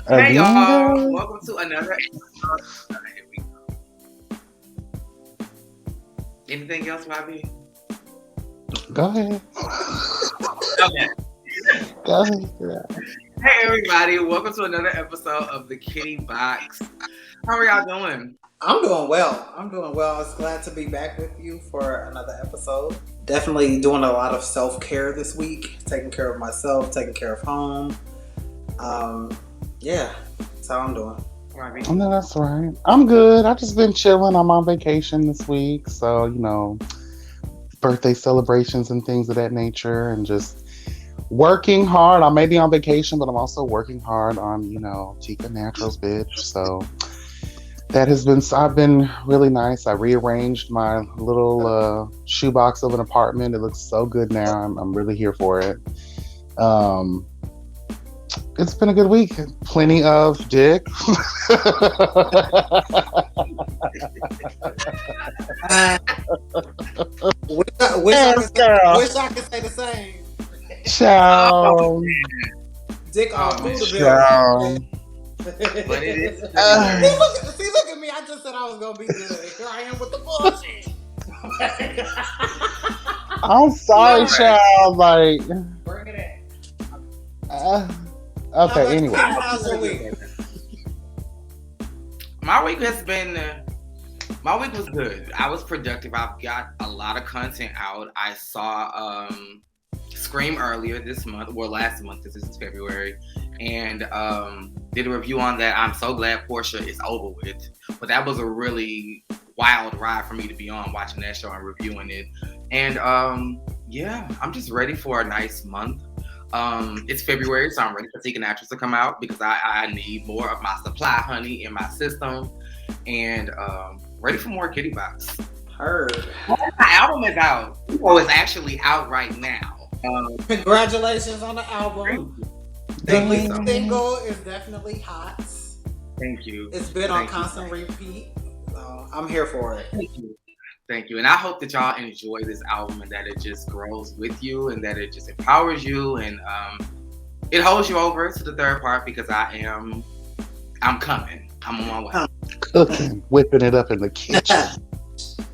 Hey Doing y'all, good. welcome to another episode. Here we go. Anything else, Bobby? Go ahead. Okay. Go ahead. Hey everybody, welcome to another episode of the Kitty Box. How are y'all doing? I'm doing well. I was glad to be back with you for another episode. Definitely doing a lot of self-care this week. Taking care of myself, taking care of home. Yeah, that's how I'm doing. Bobby? Oh, no, that's right. I'm good. I've just been chilling. I'm on vacation this week. So, birthday celebrations and things of that nature and just working hard. I may be on vacation, but I'm also working hard on, Chica Naturals, bitch. So I've been really nice. I rearranged my little shoebox of an apartment. It looks so good now. I'm really here for it. It's been a good week. Plenty of dick. Wish I could say the same. Ciao. Dick all through the Ciao. building. But it is. Look at me. I just said I was gonna be good. Here I am with the bullshit. I'm sorry, Right. child. Like, Bring it okay. Anyway, how's your week? My week has been. My week was good. I was productive. I've got a lot of content out. I saw Scream earlier this month, or last month, because this is February, and did a review on that. I'm so glad Portia is over with. But that was a really wild ride for me to be on, watching that show and reviewing it. And yeah, I'm just ready for a nice month. It's February, so I'm ready for Seeking Actress to come out because I need more of my supply honey in my system. And ready for more Kitty Box. Heard. My album is out. Oh, it's actually out right now. Congratulations on the album. Thank The you lead so much. single is definitely hot. Thank you. It's been on Thank you. constant repeat. So I'm here for it. Thank you. Thank you. And I hope that y'all enjoy this album and that it just grows with you and that it just empowers you and it holds you over to the third part because I'm coming. I'm on my way. cooking, whipping it up in the kitchen.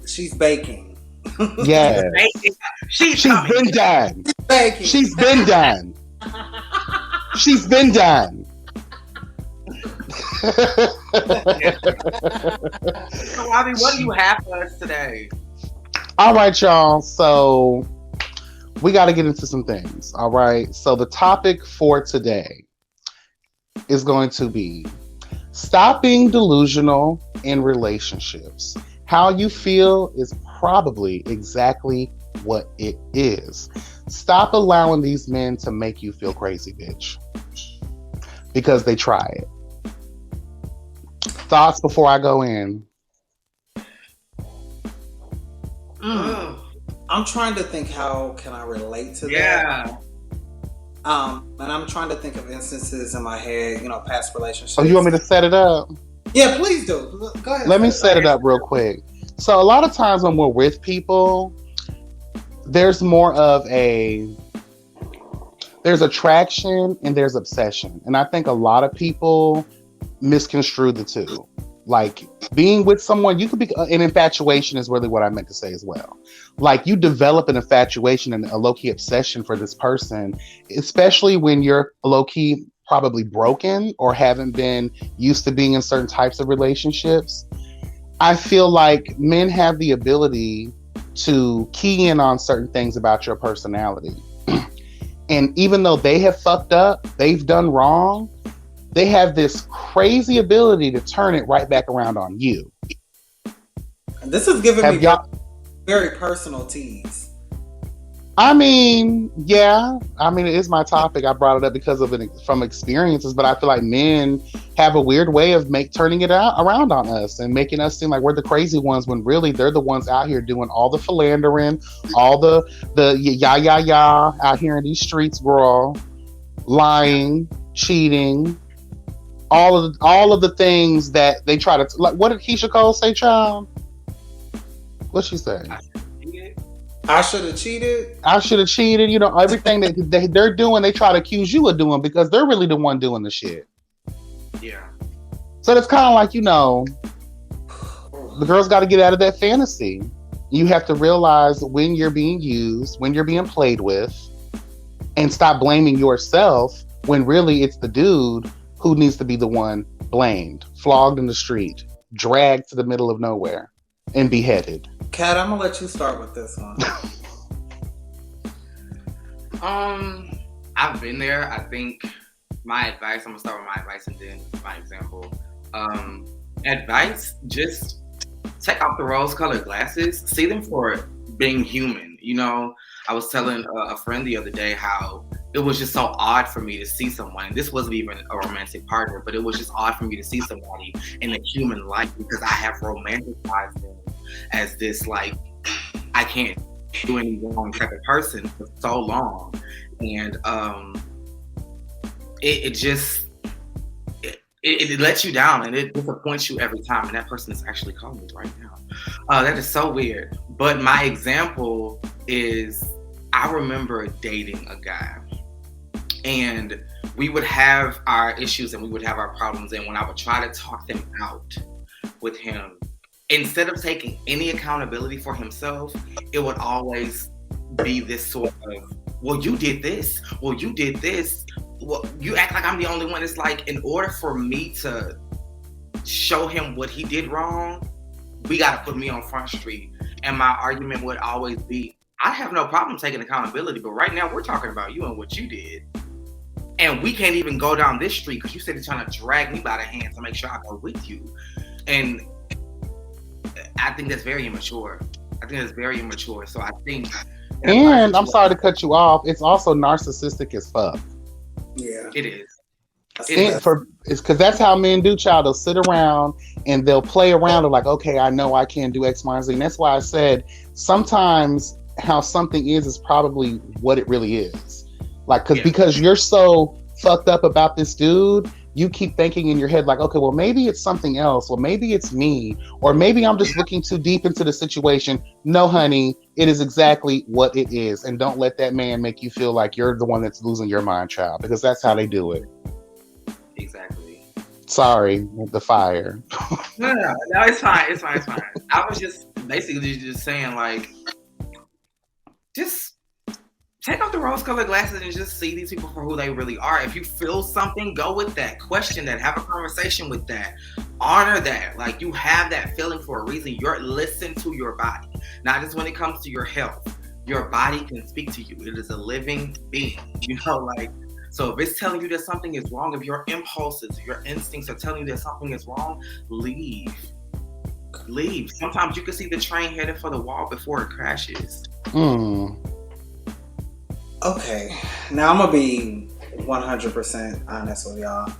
She's baking. Yeah, She's she's coming. been done. Baking. She's been done. She's been done. So, Robbie, what do you have for us today? All right, y'all. So we got to get into some things. All right. So the topic for today is going to be stop being delusional in relationships. How you feel is probably exactly what it is. Stop allowing these men to make you feel crazy, bitch. Because they try it. Thoughts before I go in? I'm trying to think how can I relate to that. Yeah. And I'm trying to think of instances in my head, past relationships. Oh, you want me to set it up? Yeah, please do. Go ahead. Let me set it up real quick. So a lot of times when we're with people, there's more of there's attraction and there's obsession. And I think a lot of people misconstrue the two. Like being with someone, you could be an infatuation is really what I meant to say as well. Like you develop an infatuation and a low-key obsession for this person, especially when you're low-key probably broken or haven't been used to being in certain types of relationships. I feel like men have the ability to key in on certain things about your personality. And even though they have fucked up, they've done wrong, they have this crazy ability to turn it right back around on you. And this is giving Have me y'all- very personal tease. I mean, yeah. I mean, it is my topic. I brought it up because of from experiences, but I feel like men have a weird way of turning it around on us and making us seem like we're the crazy ones when really they're the ones out here doing all the philandering, all the out here in these streets, girl, lying, cheating, all of the things that they try to like. What did Keisha Cole say, child? What'd she say? I should have cheated. I should have cheated. Everything that they're doing, they try to accuse you of doing because they're really the one doing the shit. So it's kind of like, the girl's got to get out of that fantasy. You have to realize when you're being used, when you're being played with, and stop blaming yourself when really it's the dude who needs to be the one blamed, flogged in the street, dragged to the middle of nowhere, and beheaded. Kat, I'm gonna let you start with this one. I've been there. I think my advice, I'm gonna start with my advice and then my example. Advice, just take off the rose-colored glasses, see them for being human. I was telling a friend the other day how it was just so odd for me to see someone, and this wasn't even a romantic partner, but it was just odd for me to see somebody in a human light, because I have romanticized them as this, like, I can't do any wrong type of person for so long. And it lets you down, and it disappoints you every time. And that person is actually calling me right now. That is so weird. But my example is, I remember dating a guy, and we would have our issues and we would have our problems. And when I would try to talk them out with him, instead of taking any accountability for himself, it would always be this sort of, well, you did this. Well, you did this. Well, you act like I'm the only one. It's like, in order for me to show him what he did wrong, we got to put me on Front Street. And my argument would always be, I have no problem taking accountability, but right now we're talking about you and what you did. And we can't even go down this street because you said you're trying to drag me by the hand to make sure I go with you. And I think that's very immature. So I think... And I'm sorry to cut you off, it's also narcissistic as fuck. Yeah. It is. It's because that's how men do, child. They'll sit around and they'll play around and like, okay, I know I can't do X, Y, and Z. And that's why I said sometimes how something is probably what it really is. Like, because you're so fucked up about this dude, you keep thinking in your head like, okay, well, maybe it's something else. Well, maybe it's me. Or maybe I'm just looking too deep into the situation. No, honey, it is exactly what it is. And don't let that man make you feel like you're the one that's losing your mind, child, because that's how they do it. Exactly. Sorry, the fire. No, it's fine. I was just basically just saying, like, just take off the rose-colored glasses and just see these people for who they really are. If you feel something, go with that. Question that. Have a conversation with that. Honor that. Like, you have that feeling for a reason. Listen to your body. Not just when it comes to your health. Your body can speak to you. It is a living being. So if it's telling you that something is wrong, if your impulses, your instincts are telling you that something is wrong, leave. Sometimes you can see the train headed for the wall before it crashes. Okay, now I'm gonna be 100% honest with y'all.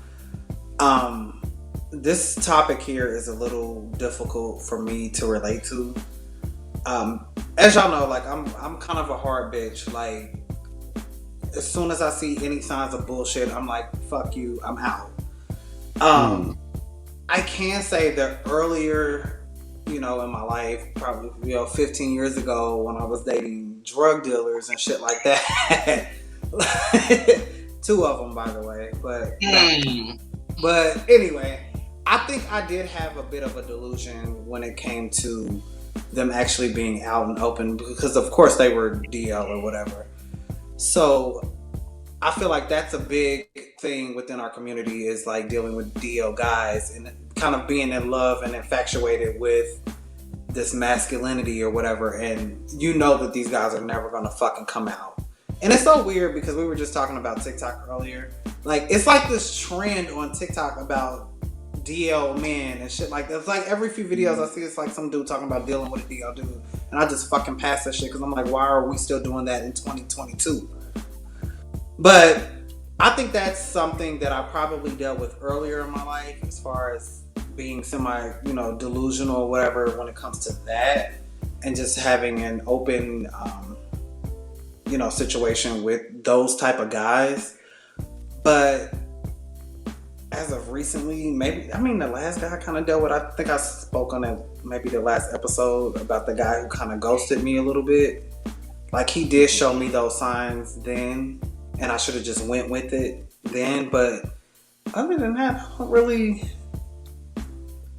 This topic here is a little difficult for me to relate to. As y'all know, like, I'm kind of a hard bitch. Like, as soon as I see any signs of bullshit, I'm like, fuck you, I'm out. I can say that earlier, in my life, probably 15 years ago, when I was dating drug dealers and shit like that. 2 of them, by the way. But anyway, I think I did have a bit of a delusion when it came to them actually being out and open, because of course they were DL or whatever. So I feel like that's a big thing within our community, is like dealing with DL guys and kind of being in love and infatuated with this masculinity or whatever. And that these guys are never going to fucking come out. And it's so weird because we were just talking about TikTok earlier. Like, it's like this trend on TikTok about DL men and shit like that. It's like every few videos I see, it's like some dude talking about dealing with a DL dude. And I just fucking pass that shit because I'm like, why are we still doing that in 2022? But I think that's something that I probably dealt with earlier in my life, as far as being semi, delusional or whatever when it comes to that, and just having an open, situation with those type of guys. But as of recently, the last guy I kind of dealt with, I think I spoke on it maybe the last episode about the guy who kind of ghosted me a little bit. Like, he did show me those signs then, and I should have just went with it then. But other than that, I don't really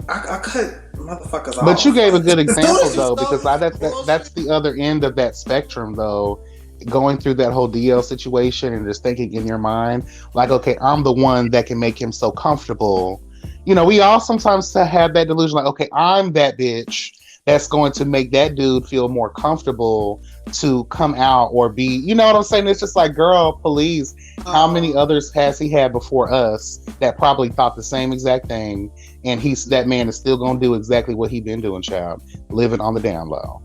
I cut motherfuckers off. But you gave a good As soon example as you though, start because that's the other end of that spectrum though. Going through that whole DL situation and just thinking in your mind, like, okay, I'm the one that can make him so comfortable. You know, we all sometimes have that delusion, like, okay, I'm that bitch that's going to make that dude feel more comfortable to come out or be, you know what I'm saying? It's just like, girl, please, how many others has he had before us that probably thought the same exact thing, and that man is still gonna do exactly what he been doing, child, living on the down low.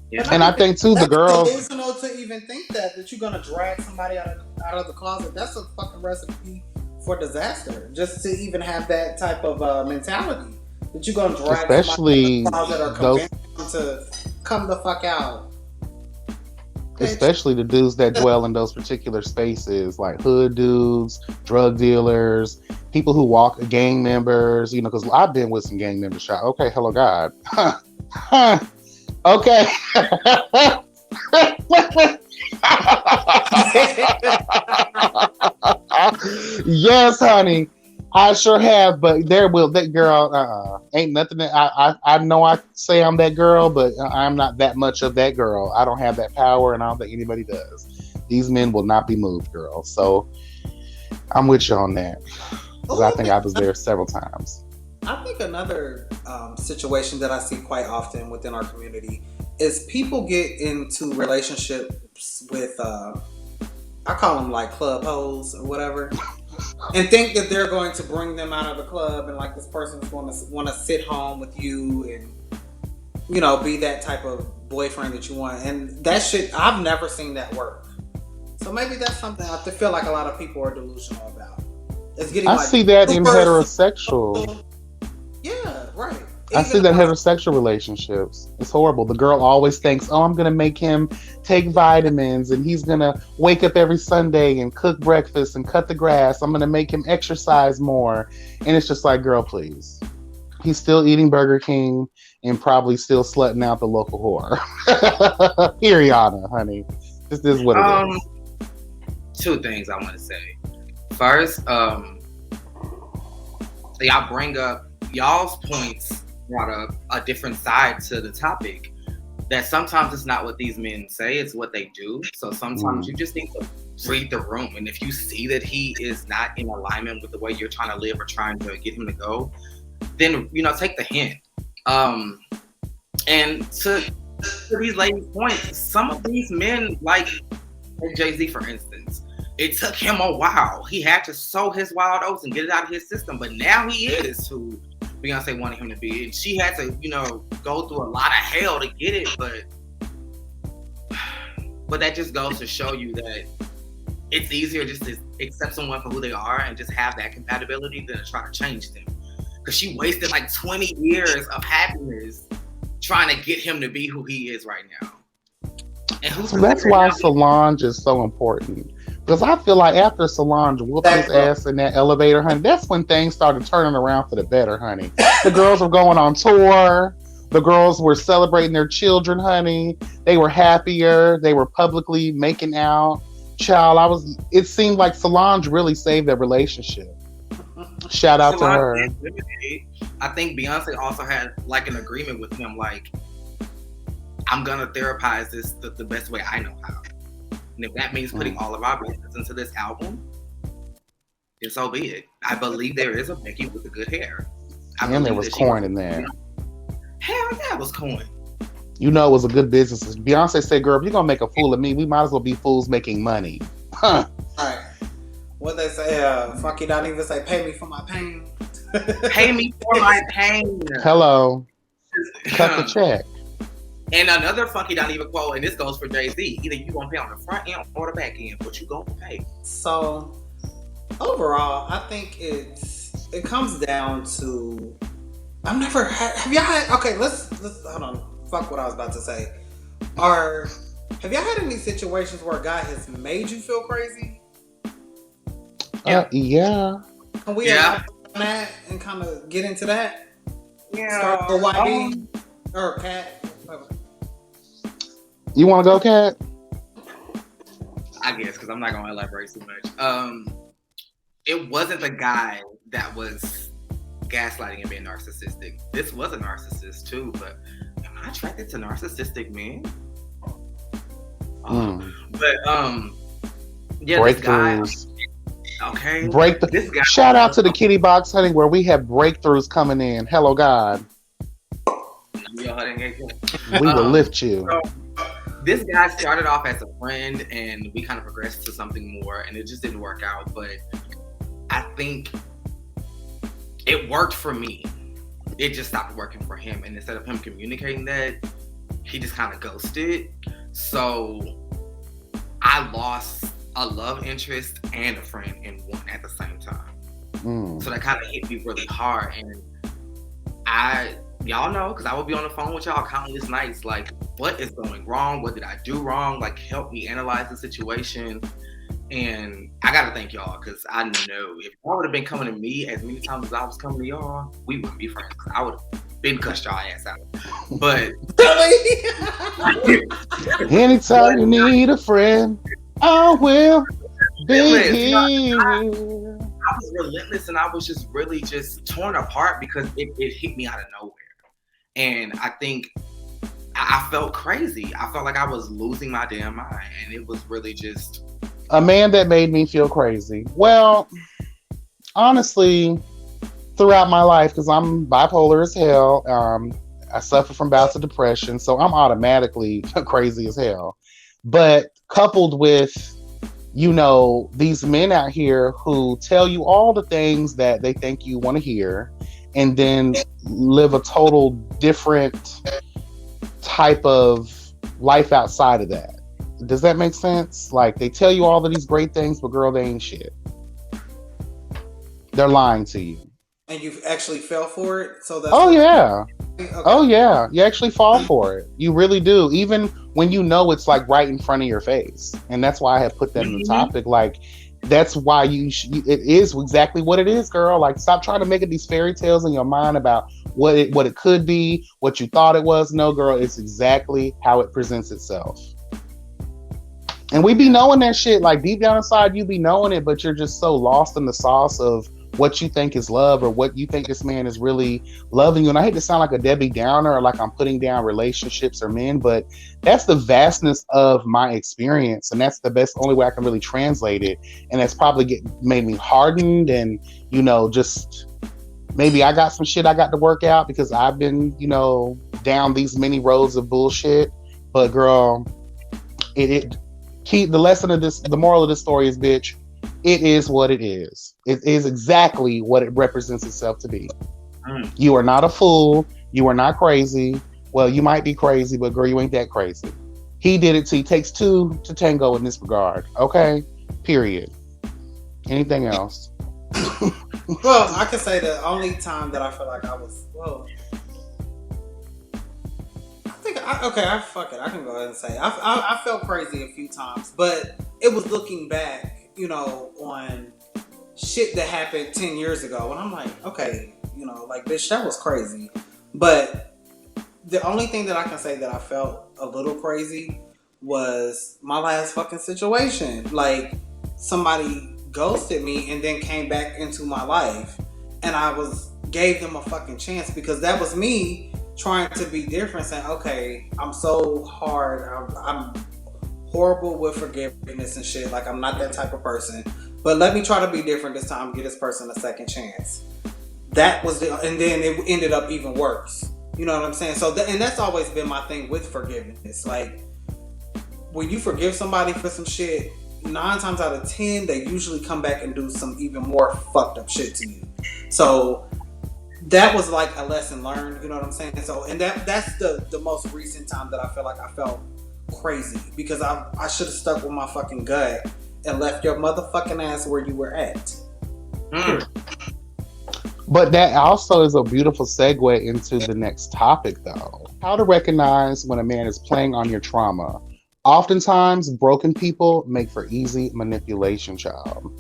Yeah. And I think too, the girls. It's delusional to even think that you're gonna drag somebody out of the closet. That's a fucking recipe for disaster. Just to even have that type of mentality that you're gonna drag Especially somebody out of the closet or convince them to come the fuck out. Especially the dudes that dwell in those particular spaces, like hood dudes, drug dealers, people who walk, gang members. You know, because I've been with some gang members. Okay, hello God. Okay. Yes, honey. I sure have, but that girl, ain't nothing that I know I say I'm that girl, but I'm not that much of that girl. I don't have that power, and I don't think anybody does. These men will not be moved, girl. So I'm with you on that. Because I think I was there several times. I think another situation that I see quite often within our community is people get into relationships with, I call them like club hoes or whatever, and think that they're going to bring them out of the club, and like this person's going to want to sit home with you and, you know, be that type of boyfriend that you want. And that shit, I've never seen that work. So maybe that's something I feel like a lot of people are delusional about. It's getting. I see that in heterosexual. Yeah, right. I see that in heterosexual relationships. It's horrible. The girl always thinks, oh, I'm going to make him take vitamins and he's going to wake up every Sunday and cook breakfast and cut the grass. I'm going to make him exercise more. And it's just like, girl, please. He's still eating Burger King and probably still slutting out the local whore. Ariana, honey. This is what it is. Two things I want to say. First, y'all bring up y'all's points brought up a different side to the topic, that sometimes it's not what these men say, it's what they do. So sometimes you just need to read the room, and if you see that he is not in alignment with the way you're trying to live or trying to get him to go, then, you know, take the hint. And to these ladies' points, some of these men, like Jay-Z for instance, it took him a while. He had to sow his wild oats and get it out of his system. But now he is who Beyonce wanted him to be. And she had to, you know, go through a lot of hell to get it. But that just goes to show you that it's easier just to accept someone for who they are and just have that compatibility than to try to change them. Because she wasted like 20 years of happiness trying to get him to be who he is right now. And so that's why Solange is so important. Because I feel like after Solange whooped his ass in that elevator, honey, that's when things started turning around for the better, honey. The girls were going on tour. The girls were celebrating their children, honey. They were happier. They were publicly making out. Child, it seemed like Solange really saved that relationship. Shout out to her. I think Beyonce also had like an agreement with him, like, I'm gonna therapize this the best way I know how. And if that means putting all of our business into this album, then so be it. I believe there is a Becky with the good hair. And there was corn in there. Hell yeah, it was corn. You know it was a good business. Beyonce said, girl, if you're gonna make a fool of me, we might as well be fools making money. Huh. All right. What they say, fuck you, don't even say pay me for my pain. Pay me for my pain. Hello. Cut the check. And another funky don't even quote, and this goes for Jay-Z. Either you gonna pay on the front end or the back end, but you gonna pay. So overall, I think it comes down to have y'all had okay, let's hold on. Fuck what I was about to say. Have y'all had any situations where a guy has made you feel crazy? Yeah. Can we on that and kind of get into that? Yeah. Start with YB or Cat. You want to go, Kat? I guess, because I'm not gonna elaborate too much. It wasn't the guy that was gaslighting and being narcissistic. This was a narcissist too, but am I attracted to narcissistic men? But yeah, this guy. Okay. This guy. Shout out to the Kitty Box, honey, where we have breakthroughs coming in. Hello, God. We will lift you. So, this guy started off as a friend, and we kind of progressed to something more, and it just didn't work out. But I think it worked for me. It just stopped working for him, and instead of him communicating that, he just kind of ghosted. So I lost a love interest and a friend in one at the same time. So that kind of hit me really hard, and y'all know, because I would be on the phone with y'all countless nights, like, what is going wrong? What did I do wrong? Like, help me analyze the situation. And I gotta thank y'all, because I know if y'all would have been coming to me as many times as I was coming to y'all, we wouldn't be friends. I would have been cussed y'all ass out. But anytime you need a friend, I will be here. I was relentless, and I was just really just torn apart because it hit me out of nowhere. And I think I felt crazy. I felt like I was losing my damn mind. And it was really just a man that made me feel crazy. Well, honestly, throughout my life, because I'm bipolar as hell, I suffer from bouts of depression, so I'm automatically crazy as hell. But coupled with, you know, these men out here who tell you all the things that they think you want to hear, and then live a total different type of life outside of that. Does that make sense? Like, they tell you all of these great things, but girl, they ain't shit. They're lying to you. And you actually fell for it? So that's yeah. Okay. Oh yeah. You actually fall for it. You really do. Even when you know it's like right in front of your face. And that's why I have put that in the topic. Like, that's why it is exactly what it is, girl. Like, stop trying to make it these fairy tales in your mind about what it could be, what you thought it was. No, girl, it's exactly how it presents itself. And we be knowing that shit, like, deep down inside, you be knowing it, but you're just so lost in the sauce of what you think is love, or what you think this man is really loving you. And I hate to sound like a Debbie Downer, or like I'm putting down relationships or men, but that's the vastness of my experience, and that's the only way I can really translate it. And that's probably made me hardened, and, you know, just maybe I got some shit I got to work out because I've been, you know, down these many roads of bullshit. But girl, the lesson of this, the moral of this story is, bitch, it is what it is. It is exactly what it represents itself to be. You are not a fool. You are not crazy. Well, you might be crazy, but girl, you ain't that crazy. He did it to you. Takes two to tango in this regard. Okay? Period. Anything else? Well, I can say the only time that I feel like I was, fuck it. I can go ahead and say I felt crazy a few times, but it was looking back, you know, on shit that happened 10 years ago. And I'm like, okay, you know, like, bitch, that was crazy. But the only thing that I can say that I felt a little crazy was my last fucking situation. Like, somebody ghosted me and then came back into my life. And I gave them a fucking chance, because that was me trying to be different, saying, okay, I'm so hard. I'm horrible with forgiveness and shit. Like, I'm not that type of person. But let me try to be different this time. Give this person a second chance. That was and then it ended up even worse. You know what I'm saying? So, and that's always been my thing with forgiveness. Like, when you forgive somebody for some shit, 9 times out of 10, they usually come back and do some even more fucked up shit to you. So that was like a lesson learned. You know what I'm saying? So, and that's the most recent time that I feel like I felt crazy, because I should have stuck with my fucking gut and left your motherfucking ass where you were at. But that also is a beautiful segue into the next topic, though. How to recognize when a man is playing on your trauma. Oftentimes, broken people make for easy manipulation, child.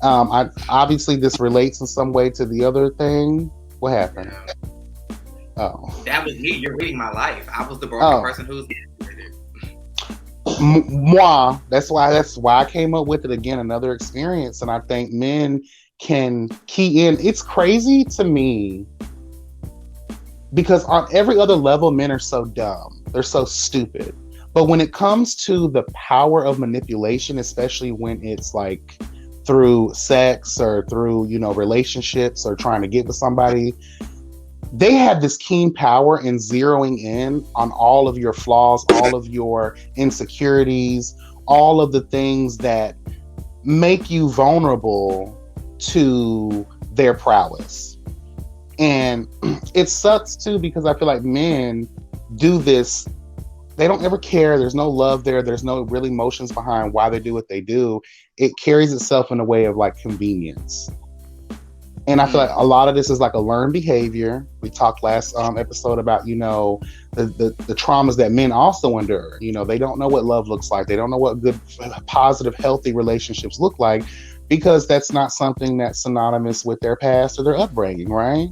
Obviously, this relates in some way to the other thing. What happened? Oh. That was me. You're reading my life. I was the broken person who's moi. That's why I came up with it again. Another experience, and I think men can key in. It's crazy to me because on every other level, men are so dumb. They're so stupid. But when it comes to the power of manipulation, especially when it's like through sex or through, relationships or trying to get with somebody, they have this keen power in zeroing in on all of your flaws, all of your insecurities, all of the things that make you vulnerable to their prowess. And it sucks too, because I feel like men do this. They don't ever care. There's no love there. There's no real emotions behind why they do what they do. It carries itself in a way of like convenience. And I feel like a lot of this is like a learned behavior. We talked last episode about, the traumas that men also endure. They don't know what love looks like. They don't know what good, positive, healthy relationships look like, because that's not something that's synonymous with their past or their upbringing, right?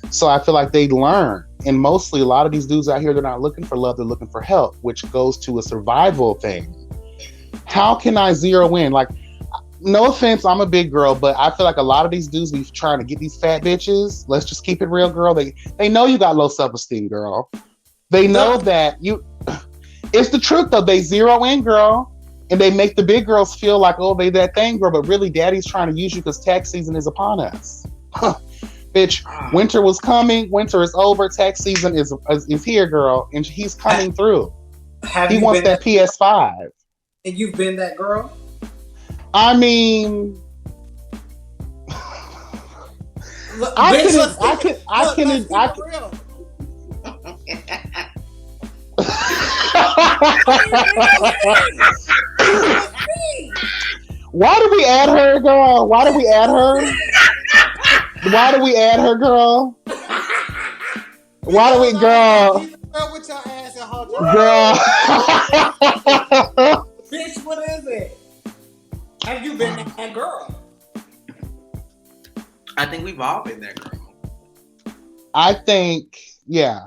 So I feel like they learn. And mostly a lot of these dudes out here, they're not looking for love, they're looking for help, which goes to a survival thing. How can I zero in? Like, no offense, I'm a big girl, but I feel like a lot of these dudes be trying to get these fat bitches. Let's just keep it real, girl. They know you got low self-esteem, girl. They know that you... It's the truth, though. They zero in, girl. And they make the big girls feel like, oh, they that thing, girl. But really, daddy's trying to use you because tax season is upon us. Bitch, winter was coming. Winter is over. Tax season is here, girl. And he's coming through. He wants that PS5. And you've been that girl? I mean... Look, I bitch, can. Why do we add her, girl? Why do we add her? Why do we add her, girl? Why do we, girl? With your ass and hold girl. Bitch, what is it? Have you been that girl? I think we've all been that girl. I think, yeah.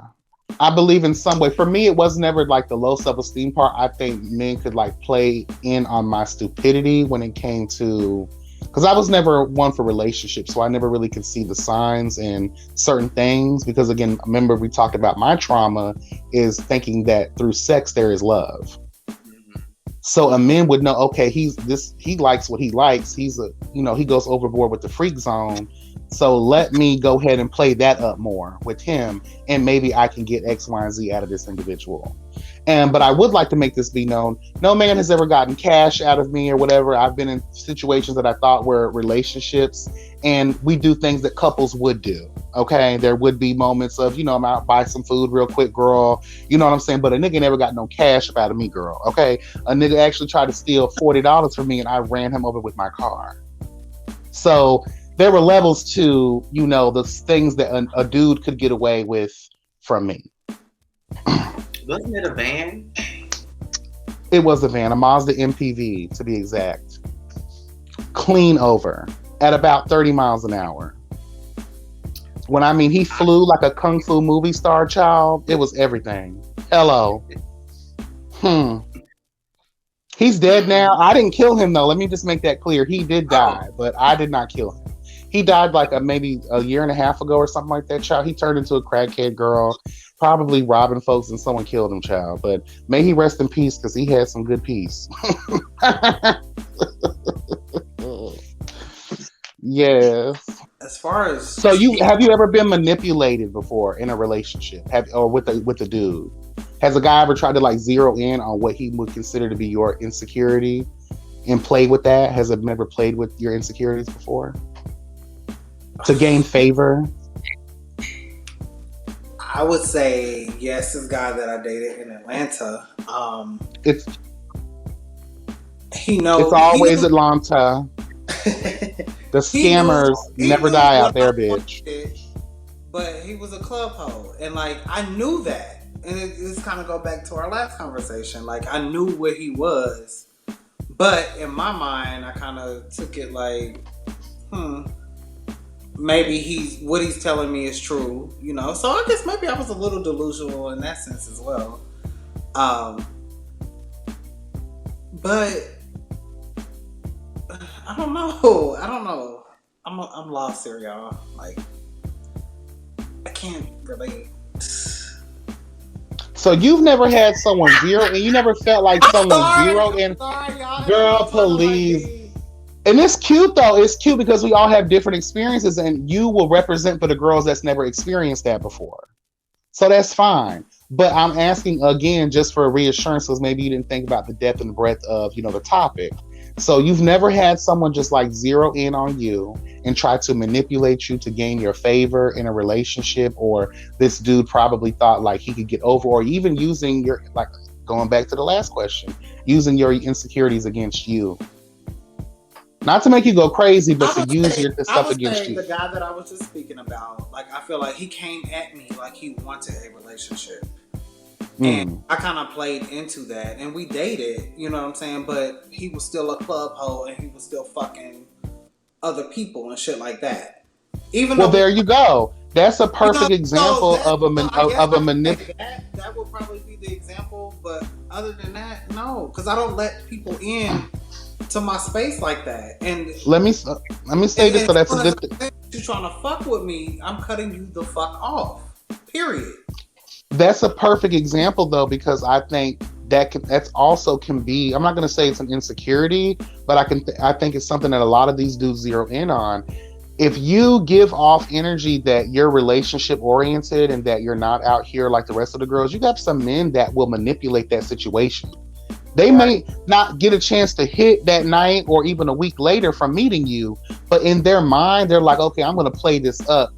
I believe in some way. For me, it was never like the low self-esteem part. I think men could like play in on my stupidity when it came to, because I was never one for relationships, so I never really could see the signs in certain things. Because again, remember we talked about my trauma is thinking that through sex there is love. So a man would know, okay, he likes what he likes. He goes overboard with the freak zone. So let me go ahead and play that up more with him, and maybe I can get X, Y, and Z out of this individual. But I would like to make this be known. No man has ever gotten cash out of me or whatever. I've been in situations that I thought were relationships, and we do things that couples would do. Okay, there would be moments of, I'm out, buy some food real quick, girl. You know what I'm saying? But a nigga never got no cash out of me, girl. Okay, a nigga actually tried to steal $40 from me, and I ran him over with my car. So there were levels to, the things that a dude could get away with from me. Wasn't it a van? It was a van, a Mazda MPV to be exact. Clean over at about 30 miles an hour. When I mean he flew like a kung fu movie star, child, it was everything. Hello. He's dead now. I didn't kill him though. Let me just make that clear. He did die, but I did not kill him. He died like maybe a year and a half ago or something like that, child. He turned into a crackhead, girl, probably robbing folks, and someone killed him, child. But may he rest in peace, because he had some good peace. Yes. As far as so, have you ever been manipulated before in a relationship, or with a dude? Has a guy ever tried to like zero in on what he would consider to be your insecurity and play with that? Has it ever played with your insecurities before to gain favor? I would say yes. This guy that I dated in Atlanta, It's He always Atlanta. The scammers never die out there, bitch. But he was a club hoe, and like I knew that, and it's kind of go back to our last conversation. Like I knew what he was, but in my mind, I kind of took it like, maybe what he's telling me is true, So I guess maybe I was a little delusional in that sense as well. But I don't know. I'm lost here, y'all. Like, I can't relate. So you've never had someone zero, and you never felt like someone zero in. Sorry, y'all. Girl, please. And it's cute though. It's cute because we all have different experiences, and you will represent for the girls that's never experienced that before. So that's fine. But I'm asking again just for reassurance, because maybe you didn't think about the depth and breadth of, the topic. So you've never had someone just like zero in on you and try to manipulate you to gain your favor in a relationship, or this dude probably thought like he could get over, or even using your, like, going back to the last question, using your insecurities against you. Not to make you go crazy, but to use your stuff against you. The guy that I was just speaking about, like, I feel like he came at me like he wanted a relationship. And I kind of played into that, and we dated, you know what I'm saying? But he was still a club hoe, and he was still fucking other people and shit like that. There you go. That's a perfect example of a manipulation. That would probably be the example, but other than that, no, because I don't let people in to my space like that. And let me say this. So that's a good thing. You're trying to fuck with me, I'm cutting you the fuck off. Period. That's a perfect example though, because I think that's also can be, I'm not going to say it's an insecurity, but I think it's something that a lot of these dudes zero in on. If you give off energy that you're relationship oriented and that you're not out here like the rest of the girls, you got some men that will manipulate that situation. They may not get a chance to hit that night or even a week later from meeting you, but in their mind, they're like, okay, I'm going to play this up.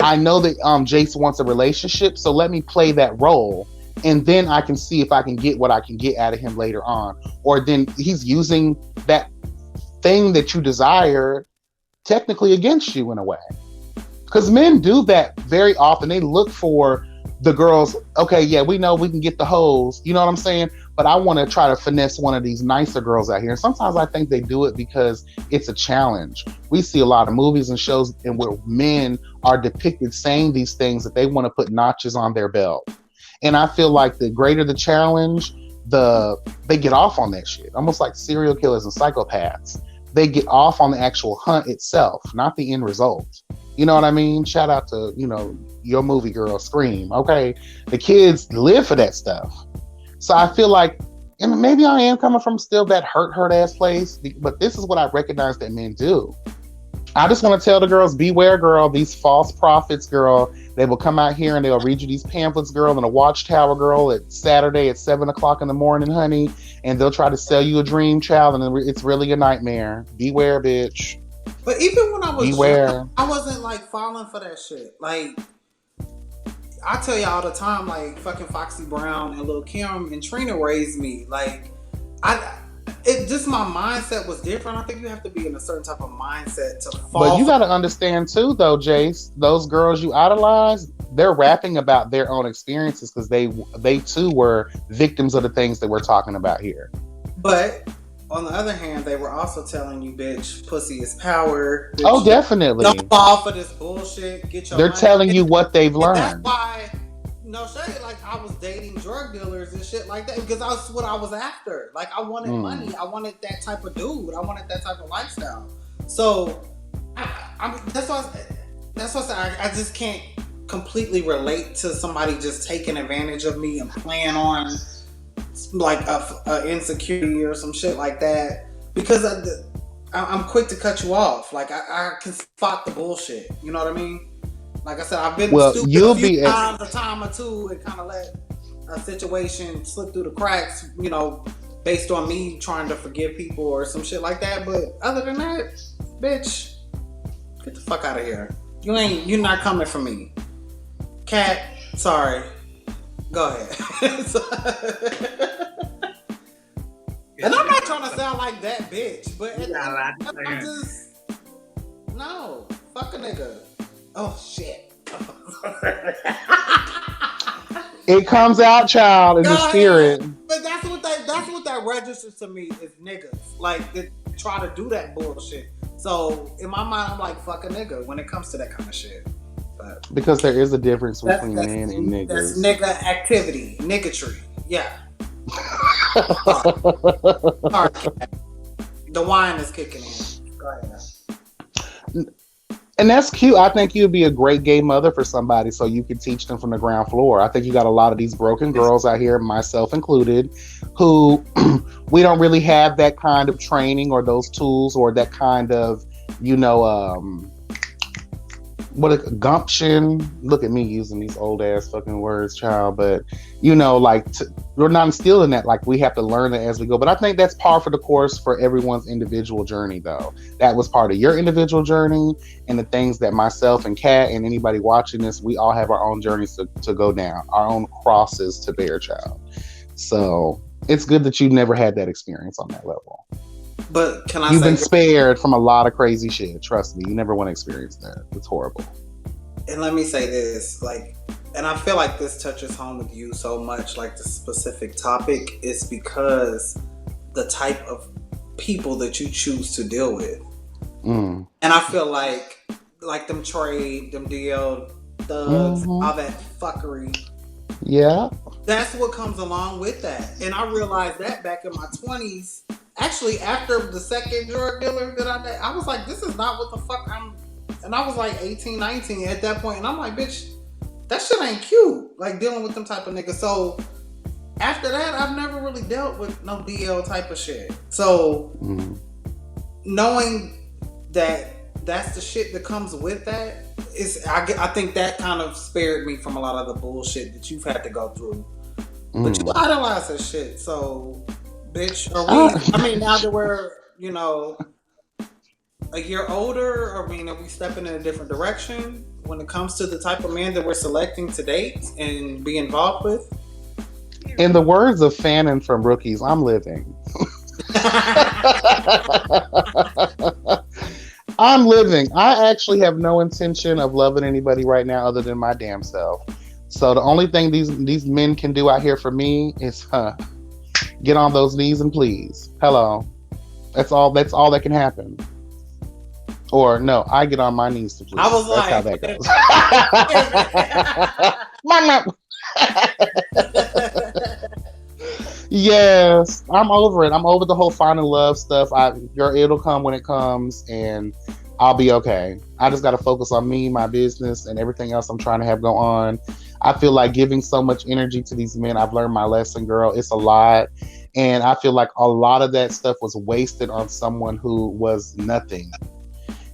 I know that Jace wants a relationship, so let me play that role, and then I can see if I can get what I can get out of him later on. Or then he's using that thing that you desire technically against you in a way. Because men do that very often. They look for the girls, okay, yeah, we know we can get the hoes, you know what I'm saying? But I want to try to finesse one of these nicer girls out here. And sometimes I think they do it because it's a challenge. We see a lot of movies and shows and where men are depicted saying these things that they want to put notches on their belt. And I feel like the greater the challenge, they get off on that shit. Almost like serial killers and psychopaths. They get off on the actual hunt itself, not the end result. You know what I mean? Shout out to, your movie girl, Scream. Okay. The kids live for that stuff. So I feel like, and maybe I am coming from still that hurt ass place, but this is what I recognize that men do. I just want to tell the girls, beware, girl, these false prophets, girl. They will come out here and they'll read you these pamphlets, girl, in a watchtower, girl, at Saturday at 7:00 in the morning, honey. And they'll try to sell you a dream child, and it's really a nightmare. Beware, bitch. But even when I was young, I wasn't like falling for that shit. Like, I tell you all the time, like, fucking Foxy Brown and Lil' Kim and Trina raised me. Like, just my mindset was different. I think you have to be in a certain type of mindset to fall. But you got to understand too, though, Jace, those girls you idolize, they're rapping about their own experiences because they too were victims of the things that we're talking about here. But on the other hand, they were also telling you, bitch, pussy is power. Bitch, oh, definitely. Don't fall for this bullshit. Get your They're money. telling you what they've learned. That's why, no shade, like, I was dating drug dealers and shit like that because that's what I was after. Like, I wanted money. I wanted that type of dude. I wanted that type of lifestyle. So, that's why I just can't completely relate to somebody just taking advantage of me and playing on like a insecurity or some shit like that, because I'm quick to cut you off. Like, I can spot the bullshit. You know what I mean? Like I said, I've been stupid a few times, a time or two, and kind of let a situation slip through the cracks, based on me trying to forgive people or some shit like that. But other than that, bitch, get the fuck out of here. You're not coming for me. Cat, sorry. Go ahead. And I'm not trying to sound like that bitch, but I'm just, no, fuck a nigga. Oh shit. It comes out, child, in the spirit. But that's what that registers to me is niggas. Like, they try to do that bullshit. So in my mind, I'm like, fuck a nigga when it comes to that kind of shit. But because there is a difference between men and niggas. That's nigga activity, niggatry. Yeah. Sorry. The wine is kicking in. Go ahead. And that's cute. I think you'd be a great gay mother for somebody so you could teach them from the ground floor. I think you got a lot of these broken girls out here, myself included, who we don't really have that kind of training or those tools or that kind of, you know, what a gumption. Look at me using these old ass fucking words, child. But you know, like we're not instilling that. Like we have to learn it as we go. But I think that's par for the course for everyone's individual journey, though. That was part of your individual journey, and the things that myself and Kat and anybody watching this, we all have our own journeys to go down, our own crosses to bear, child. So it's good that you never had that experience on that level. But can I You've say been spared from a lot of crazy shit. Trust me, you never want to experience that. It's horrible. And let me say this, like, and I feel like this touches home with you so much, like the specific topic is because the type of people that you choose to deal with. And I feel like them trade, them DL thugs, all that fuckery. Yeah. That's what comes along with that. And I realized that back in my 20s. Actually, after the second drug dealer that I did, I was like, this is not what the fuck I'm... And I was like 18, 19 at that point. And I'm like, bitch, that shit ain't cute. Like, dealing with them type of niggas. So, after that, I've never really dealt with no DL type of shit. So, knowing that that's the shit that comes with that, I think that kind of spared me from a lot of the bullshit that you've had to go through. But you idolize that shit, so... Bitch, I mean, now that we're, you know, a year older, I mean, are we stepping in a different direction when it comes to the type of man that we're selecting to date and be involved with? In the words of Fannin from Rookies, I'm living. I'm living. I actually have no intention of loving anybody right now other than my damn self. So the only thing these men can do out here for me is, get on those knees and please. Hello. That's all that can happen. Or no, I get on my knees to please. I was That's like, how that goes. Yes, I'm over it. I'm over the whole finding love stuff. It'll come when it comes, and I'll be okay. I just got to focus on me, my business, and everything else I'm trying to have go on. I feel like giving so much energy to these men. I've learned my lesson, girl. It's a lot. And I feel like a lot of that stuff was wasted on someone who was nothing.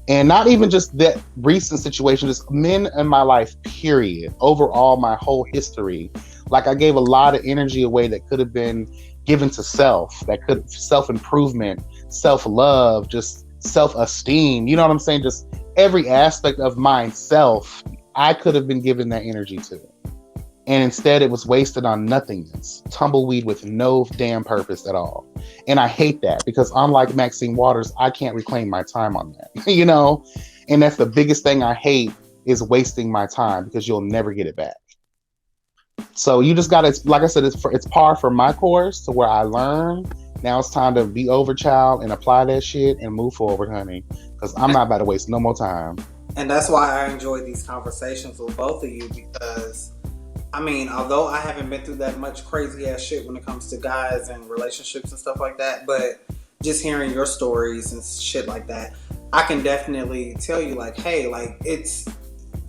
And not even just that recent situation, just men in my life, period. Overall, my whole history. Like I gave a lot of energy away that could have been given to self-improvement, self-love, just self-esteem. You know what I'm saying? Just every aspect of myself, I could have been given that energy to. And instead it was wasted on nothingness, tumbleweed with no damn purpose at all. And I hate that because unlike Maxine Waters, I can't reclaim my time on that, you know? And that's the biggest thing I hate is wasting my time because you'll never get it back. So you just gotta, like I said, it's par for my course to where I learn. Now it's time to be over, child, and apply that shit and move forward, honey. Because I'm not about to waste no more time. And that's why I enjoy these conversations with both of you because, I mean, although I haven't been through that much crazy ass shit when it comes to guys and relationships and stuff like that, but just hearing your stories and shit like that, I can definitely tell you like, hey, like it's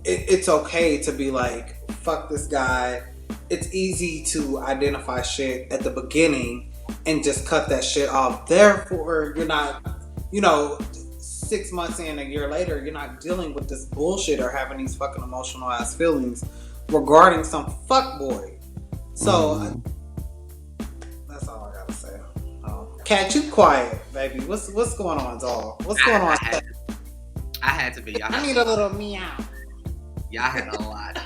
okay to be like, fuck this guy. It's easy to identify shit at the beginning and just cut that shit off. Therefore, you're not, 6 months in, a year later, you're not dealing with this bullshit or having these fucking emotional ass feelings regarding some fuckboy. So that's all I gotta say. Cat, you quiet, baby. What's going on, doll? What's going on? I had to be. I need a little meow. Y'all had a lot.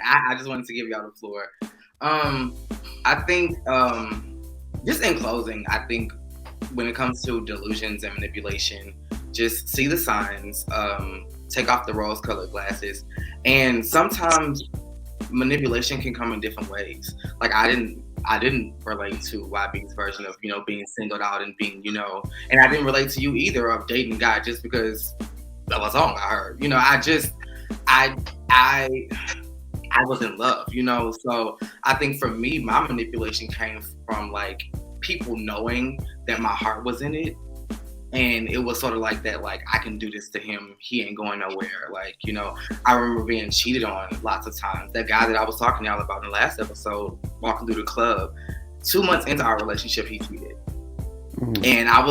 I just wanted to give y'all the floor. I think, just in closing, I think when it comes to delusions and manipulation, just see the signs, take off the rose-colored glasses, and sometimes manipulation can come in different ways. Like I didn't relate to YB's version of, being singled out and being, and I didn't relate to you either of dating a guy just because of a song I heard. I was in love, so I think for me, my manipulation came from like people knowing that my heart was in it And it was sort of like that, like, I can do this to him. He ain't going nowhere. Like, you know, I remember being cheated on lots of times. That guy that I was talking to y'all about in the last episode, walking through the club, 2 months into our relationship, he cheated. And I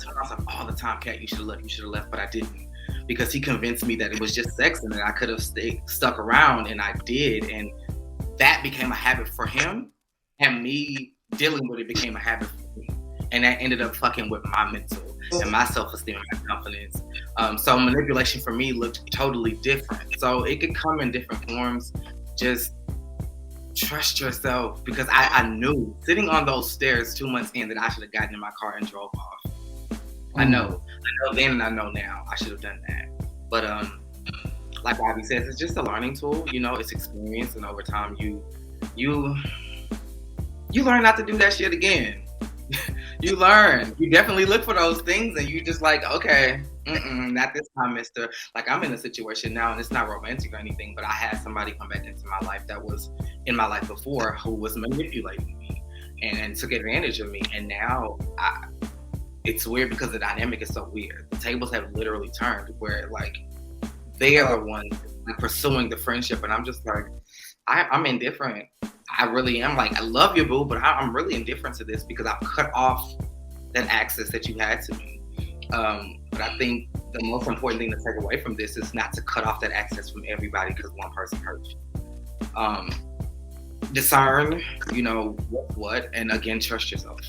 tell myself all the time, Kat, you should have left, but I didn't. Because he convinced me that it was just sex and that I could have stuck around, and I did. And that became a habit for him. And me dealing with it became a habit for me. And that ended up fucking with my mental and my self-esteem and my confidence. So manipulation for me looked totally different. So it could come in different forms. Just trust yourself, because I knew sitting on those stairs 2 months in that I should have gotten in my car and drove off. I know then and I know now I should have done that. But like Bobby says, it's just a learning tool. You know, it's experience, and over time you learn not to do that shit again. You learn. You definitely look for those things, and you just like, okay, not this time, mister. Like, I'm in a situation now, and it's not romantic or anything, but I had somebody come back into my life that was in my life before who was manipulating me and took advantage of me. And now it's weird because the dynamic is so weird. The tables have literally turned where, like, they are the ones like pursuing the friendship, and I'm just like, I'm indifferent. I really am. Like, I love you, boo, but I'm really indifferent to this because I've cut off that access that you had to me. But I think the most important thing to take away from this is not to cut off that access from everybody because one person hurt you. Discern, you know, what, and again, trust yourself.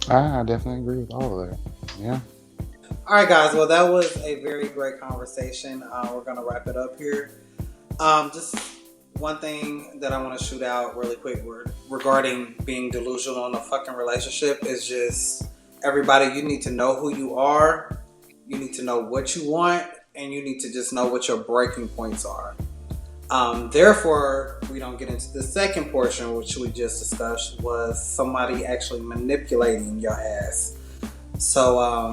I definitely agree with all of that. Yeah. All right, guys. Well, that was a very great conversation. We're going to wrap it up here. Just one thing that I want to shoot out really quick regarding being delusional in a fucking relationship is just, everybody, you need to know who you are. You need to know what you want, and you need to just know what your breaking points are. Therefore, we don't get into the second portion, which we just discussed, was somebody actually manipulating your ass. So,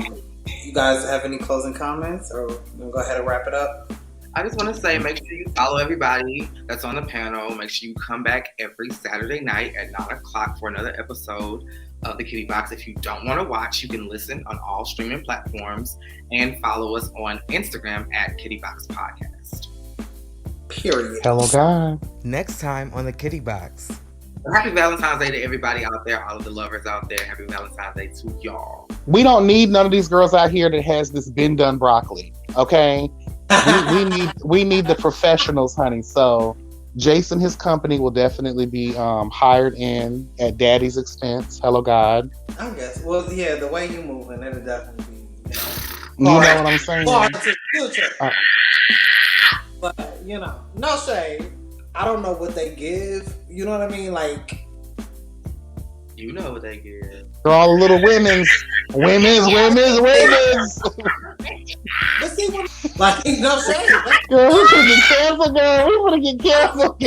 you guys have any closing comments, or we'll go ahead and wrap it up? I just want to say, make sure you follow everybody that's on the panel. Make sure you come back every Saturday night at 9 o'clock for another episode of the Kitty Box. If you don't want to watch, you can listen on all streaming platforms and follow us on Instagram at Kitty Box Podcast. Period. Hello, God. Next time on the Kitty Box. Happy Valentine's Day to everybody out there, all of the lovers out there. Happy Valentine's Day to y'all. We don't need none of these girls out here that has this been done broccoli. Okay. we need the professionals, honey. So Jason, his company will definitely be hired in at Daddy's expense. Hello, God. I guess. Well, yeah, the way you moving, it'll definitely be. You know what I'm saying? But you know, no shade. I don't know what they give. You know what I mean? Like, you know what they give. For all the little women's. But see, like, no shade. Girl, we should get canceled, girl. We want to get canceled.